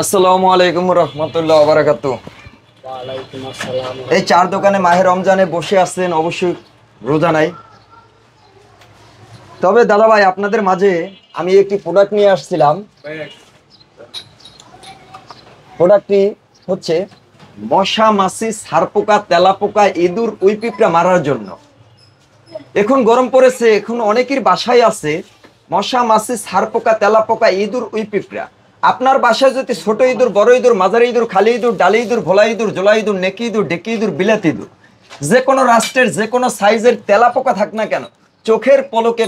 আসসালামু আলাইকুম রহমতুল্লাহ বারাকাতু। এই চার দোকানে মাহে রমজানে বসে আছেন, অবশ্যই রোজা নাই। তবে দাদা ভাই, আপনাদের মাঝে আমি একটি প্রোডাক্ট নিয়ে আসছিলাম। প্রোডাক্টটি হচ্ছে মশা, মাছি, ছারপোকা, তেলাপোকা, ইঁদুর, উই পিঁপড়া মারার জন্য। এখন গরম পড়েছে, এখন অনেকের বাসায় আছে মশা, মাছি, ছারপোকা, তেলাপোকা, ইঁদুর, উই পিঁপড়া। আপনার বাসায় যদি ছোট ইঁদুর, বড় ইঁদুর, মাঝারি ইঁদুর, খালি ইঁদুর, ডালি ইঁদুর, ভোলা ইঁদুর, জোলা ইঁদুর, নেকি ইঁদুর, ডেকি ইঁদুর, বিলাতি ইঁদুর, যে কোনো রাষ্ট্রের যে কোনো সাইজের তেলাপোকা থাক না কেন, চোখের পলকে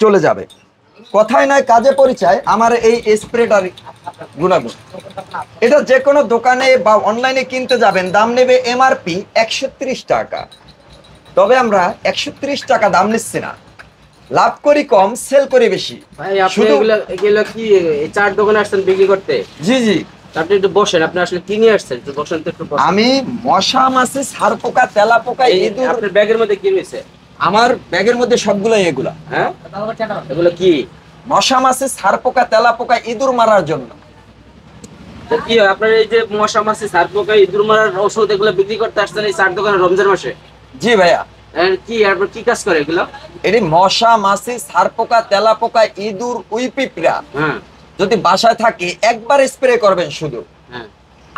চলে যাবে। কথায় নয় কাজে পরিচয় আমার এই স্প্রেটার গুণাগুণ। এটা যে কোনো দোকানে বা অনলাইনে কিনতে যাবেন, দাম নেবে এমআরপি 130 টাকা। তবে আমরা 130 টাকা দাম নিচ্ছি না, লাভ করি কম, সেল করি বেশি। ভাই আপনি এগুলো কি এই চার দোকানে আসছেন বিক্রি করতে? জি জি। আপনি একটু বসেন, আপনি আসলে কি নিয়ে আসছেন? একটু বসেন তো, একটু বসেন। আমি মশা, মাছি, ছারপোকা, তেলাপোকা, ইঁদুর। আপনার ব্যাগের মধ্যে কি রয়েছে? আমার ব্যাগের মধ্যে সবগুলোই এগুলা। হ্যাঁ, এগুলো কি? মশা, মাছি, ছারপোকা, তেলাপোকা, ইঁদুর মারার জন্য। তো কি আপনার এই যে মশা, মাছি, ছারপোকা, ইঁদুর মারার ঔষধ এগুলো বিক্রি করতে আসছেন এই চার দোকানে রমজান মাসে? জি ভাইয়া। কি আপনার কি কাজ করে এগুলো? এটি মশা, মাছি, ছারপোকা, তেলাপোকা, ইঁদুর, উই পিঁপড়া হ্যাঁ, যদি বাসায় থাকে একবার স্প্রে করবেন শুধু, হ্যাঁ।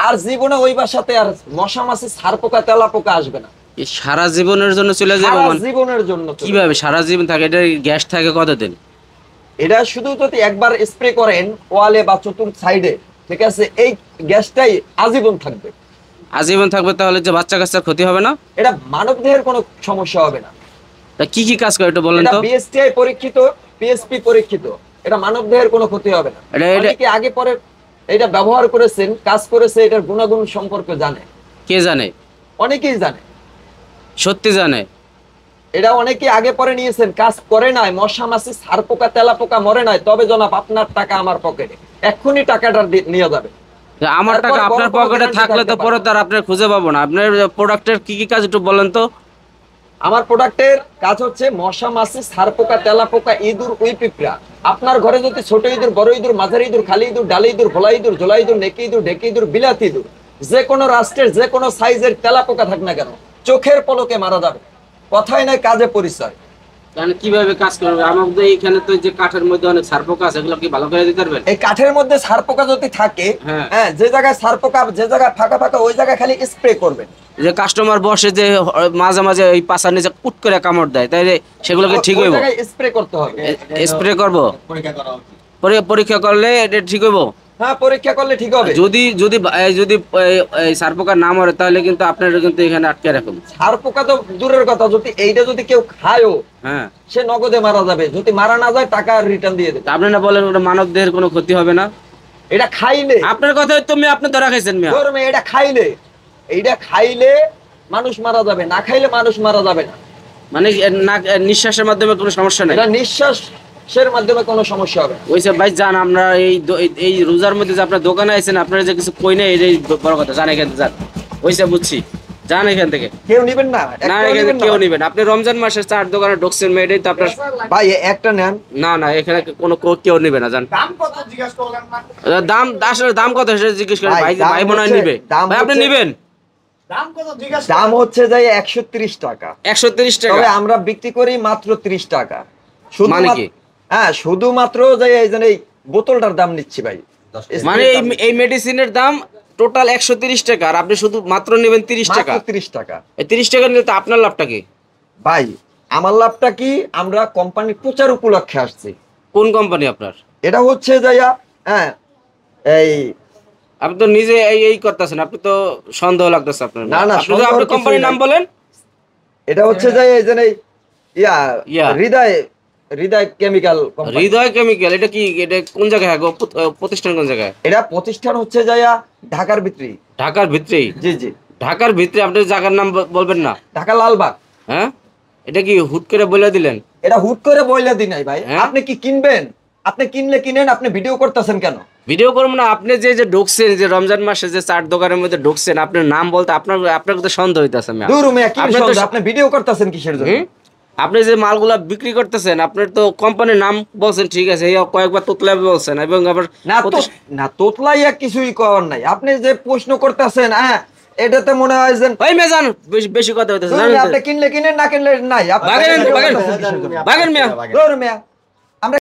আর জীবনে ওই বাসাতে আর মশা, মাছি, ছারপোকা, তেলাপোকা আসবে না। এই সারা জীবনের জন্য চলে যাবে? সারা জীবনের জন্য। কিভাবে সারা জীবন থাকে? এটা গ্যাস থাকে কতদিন? এটা শুধু যদি একবার স্প্রে করেন ওয়ালে বা চতুর্থ সাইডে, ঠিক আছে, এই গ্যাসটাই আজীবন থাকবে। আজীবন থাকবে? তাহলে যে বাচ্চা কাচ্চার ক্ষতি হবে না? এটা মানব দেহের কোনো সমস্যা হবে না। তা কি কি কাজ করে একটু বলেন এটা তো। বিএসটিআই পরীক্ষিত, পিএসপি পরীক্ষিত। এটা মানব দেহের কোনো ক্ষতি হবে না। অনেকে আগে পরে এটা ব্যবহার করেছেন, কাজ করেছে, এটার গুণাগুণ সম্পর্কে জানে। কে জানে? অনেকেই জানে, সত্যি জানে। এটা অনেকে আগে পরে নিয়েছেন, কাজ করে নাই, মশা, মাছি, ছারপোকা, তেলাপোকা মরে নাই। তবে জনাব, আপনার টাকা আমার পকেটে, এক্ষুনি টাকাটা নিয়ে যাবে। আমার টাকা আপনার পকেটে থাকলে তো পরে তার আপনার খুঁজে পাবো না। আপনার প্রোডাক্টের কি কি কাজ একটু বলেন তো। আমার প্রোডাক্টের কাজ হচ্ছে মশা, মাছি, ছারপোকা, তেলাপোকা, ইঁদুর, উই পিঁপড়া। আপনার ঘরে যদি ছোট ইঁদুর, বড় ইঁদুর, মাঝারি ইঁদুর, খালি ইঁদুর, ডালি ইঁদুর, ভোলা ইঁদুর, জোলা ইঁদুর, নেকি ইঁদুর, ডেকি ইঁদুর, বিলাতি ইঁদুর, যে কোনো রাষ্ট্রের যে কোনো সাইজের তেলাপোকা থাক না কেন, চোখের পলকে মারা যাবে। কথাই নয় কাজে পরিচয়। মানে কিভাবে কাজ করবে? আমাদের এখানে তো যে কাঠের মধ্যে অনেক ছারপোকা আছে, এগুলো কি ভালো করে দিতে পারবেন? এই কাঠের মধ্যে ছারপোকা যদি থাকে, হ্যাঁ, যে জায়গায় ছারপোকা, যে জায়গায় ফাঁকা ফাঁকা, ওই জায়গায় খালি স্প্রে করবেন। যে কাস্টমার বসে যে মাঝে মাঝে ওই পাশার নিচে কুট করে কামড় দেয়, তাইলে সেগুলোকে ঠিক হইব? স্প্রে করতে হবে। স্প্রে করব? পরীক্ষা করলে এটা ঠিক হইব? হ্যাঁ, পরীক্ষা করলে ঠিক হবে। যদি যদি যদি এই ছারপোকা না মরে, তাহলে কিন্তু আপনার কিন্তু এখানে আটকে রাখুন। ছারপোকা তো দূরের কথা, যদি এইটা যদি কেউ খায়ও, হ্যাঁ, সে নগদে মারা যাবে। যদি মারা না যায়, টাকা রিটার্ন দিয়ে দেবে। আপনি না বলেন ওটা মানব দেহের কোনো ক্ষতি হবে না? এটা খাইলে, আপনার কথা তুমি আপনি ধরা খাইছেন মিয়া। এটা খাইলে, এইটা খাইলে মানুষ মারা যাবে, না খাইলে মানুষ মারা যাবে না। মানে নিঃশ্বাসের মাধ্যমে কোনো সমস্যা নেই? এটা নিঃশ্বাসের মাধ্যমে কোনো সমস্যা হবে না। ওইসব ভাই জান, আমরা এই রোজার মধ্যে যে আপনার দোকানে আইছেন, আপনারা যে কিছু কই না, এটাই বড় কথা। জান এখান থেকে যান, ওইসব বুঝছি, যান এখান থেকে। কেউ নিবেন না? না, এখান থেকে কেউ নিবেন? আপনি রমজান মাসের চার দোকানে ঢুকছেন, এটাই তো আপনার। ভাই একটা নেন। না না, এখানে কোনো কেউ নিবে না। জান দাম কত জিজ্ঞাসা করলেন না? দাম আসলে দাম কত সেটা জিজ্ঞেস করেন। ভাই ভাই মনে হয় নিবে। ভাই আপনি নিবেন? দাম কত জিজ্ঞাসা? দাম হচ্ছে যাই 130 টাকা। 130 টাকা? তবে আমরা বিক্রি করি মাত্র 30 টাকা। মানে কি? হ্যাঁ, শুধুমাত্র যাই এই যে এই বোতলটার দাম নিচ্ছি ভাই। মানে এই মেডিসিনের দাম টোটাল 130 টাকা, আর আপনি শুধু মাত্র নেবেন 30 টাকা? 30 টাকা। এই 30 টাকা নিলে তো আপনার লাভটা কি ভাই? আমার লাভটা কি, আমরা কোম্পানির প্রচার উপলক্ষে আসছি। কোন কোম্পানি আপনার? এটা হচ্ছে যাইয়া, হ্যাঁ, এই আপনি তো নিজে এই করতেছেন, আপনি তো সন্দেহ লাগতেছে আপনার। না না, আপনি আপনি কোম্পানির নাম বলেন। এটা হচ্ছে যে এই যে হৃদয় কেমিক্যাল কোম্পানি। হৃদয় কেমিক্যাল? এটা কি, এটা কোন জায়গায়? প্রতিষ্ঠান কোন জায়গায়? এটা প্রতিষ্ঠান হচ্ছে যাইয়া ঢাকার ভিতরেই। ঢাকার ভিতরেই? জি জি। ঢাকার ভিতরে? আপনার জায়গার নাম বলবেন না? ঢাকা লালবাগ। হ্যাঁ, এটা কি হুট করে বলে দিলেন? এটা হুট করে বইলা দি নাই ভাই। আপনি কি কিনবেন? আপনি কিনলে কিনেন, আপনি ভিডিও করতেছেন কেন? ভিডিও করবো না। আপনি যে ঢুকছেন, যে রমজান মাসে যে চার দোকানের মধ্যে ঢুকছেন, আপনার নাম বলতে আপনার তো সন্দেহ হইতেছে। আপনি ভিডিও করতেছেন কিসের জন্য? আপনি যে মালগুলা বিক্রি করতেছেন আপনার তো কোম্পানির নাম বলছেন ঠিক আছে, এই কয়েকবার তোতলা বলছেন এবং আবার না তো না তোতলাইয়া কিছুই করার নাই, আপনি যে প্রশ্ন করতেছেন হ্যাঁ এটাতে মনে হয় যে ওই মেজান বেশি কথা হইতেছে আপনি কিনলে কিনেন না কিনলে নাই, আপনি বাগেন, বাগেন। বাগেন মিয়া। ধরুন মিয়া